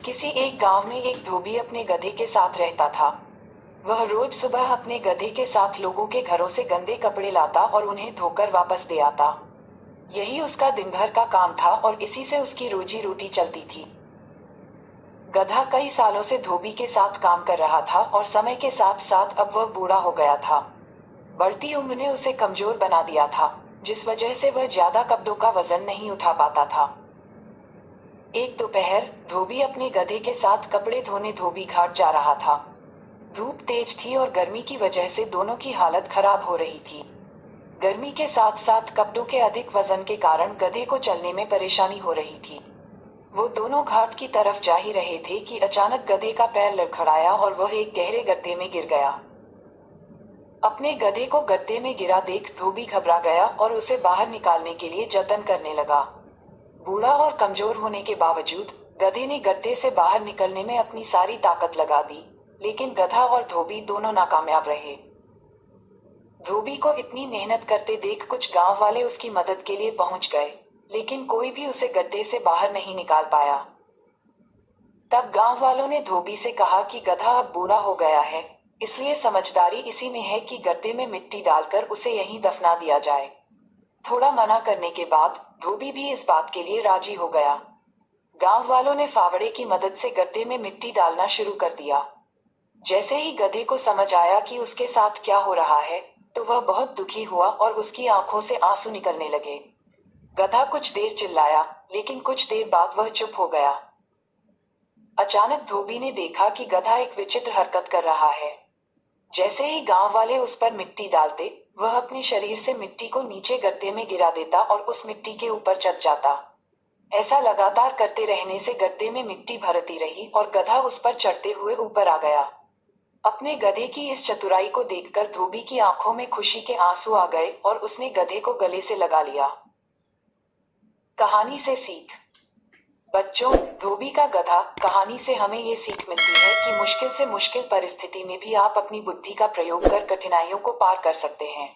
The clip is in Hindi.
किसी एक गांव में एक धोबी अपने गधे के साथ रहता था। वह रोज सुबह अपने गधे के साथ लोगों के घरों से गंदे कपड़े लाता और उन्हें धोकर वापस दे आता। यही उसका दिन भर का काम था और इसी से उसकी रोजी रोटी चलती थी। गधा कई सालों से धोबी के साथ काम कर रहा था और समय के साथ साथ अब वह बूढ़ा हो गया था। बढ़ती उम्र ने उसे कमजोर बना दिया था, जिस वजह से वह ज्यादा कपड़ों का वजन नहीं उठा पाता था। एक दोपहर धोबी अपने गधे के साथ कपड़े धोने धोबी घाट जा रहा था। धूप तेज थी और गर्मी की वजह से दोनों की हालत खराब हो रही थी। गर्मी के साथ साथ कपड़ों के अधिक वजन के कारण गधे को चलने में परेशानी हो रही थी। वो दोनों घाट की तरफ जा ही रहे थे कि अचानक गधे का पैर लड़खड़ाया और वह एक गहरे गड्ढे में गिर गया। अपने गधे को गड्ढे में गिरा देख धोबी घबरा गया और उसे बाहर निकालने के लिए जतन करने लगा। बूढ़ा और कमजोर होने के बावजूद गधे ने गड्ढे से बाहर निकलने में अपनी सारी ताकत लगा दी, लेकिन गधा और धोबी दोनों नाकामयाब रहे। धोबी को इतनी मेहनत करते देख कुछ गांव वाले उसकी मदद के लिए पहुंच गए, लेकिन कोई भी उसे गड्ढे से बाहर नहीं निकाल पाया। तब गांव वालों ने धोबी से कहा कि गधा अब बूढ़ा हो गया है, इसलिए समझदारी इसी में है कि गड्ढे में मिट्टी डालकर उसे यहीं दफना दिया जाए। थोड़ा मना करने के बाद धोबी भी इस बात के लिए राजी हो गया। गांव वालों ने फावड़े की मदद से गड्ढे में मिट्टी डालना शुरू कर दिया। जैसे ही गधे को समझ आया कि उसके साथ क्या हो रहा है, तो वह बहुत दुखी हुआ और उसकी आंखों से आंसू निकलने लगे। गधा कुछ देर चिल्लाया, लेकिन कुछ देर बाद वह चुप हो गया। अचानक धोबी ने देखा कि गधा एक विचित्र हरकत कर रहा है। जैसे ही गांव वाले उस पर मिट्टी डालते, वह अपने शरीर से मिट्टी को नीचे गड्ढे में गिरा देता और उस मिट्टी के ऊपर चढ़ जाता। ऐसा लगातार करते रहने से गड्ढे में मिट्टी भरती रही और गधा उस पर चढ़ते हुए ऊपर आ गया। अपने गधे की इस चतुराई को देखकर धोबी की आंखों में खुशी के आंसू आ गए और उसने गधे को गले से लगा लिया। कहानी से सीख। बच्चों, धोबी का गधा कहानी से हमें ये सीख मिलती है कि मुश्किल से मुश्किल परिस्थिति में भी आप अपनी बुद्धि का प्रयोग कर कठिनाइयों को पार कर सकते हैं।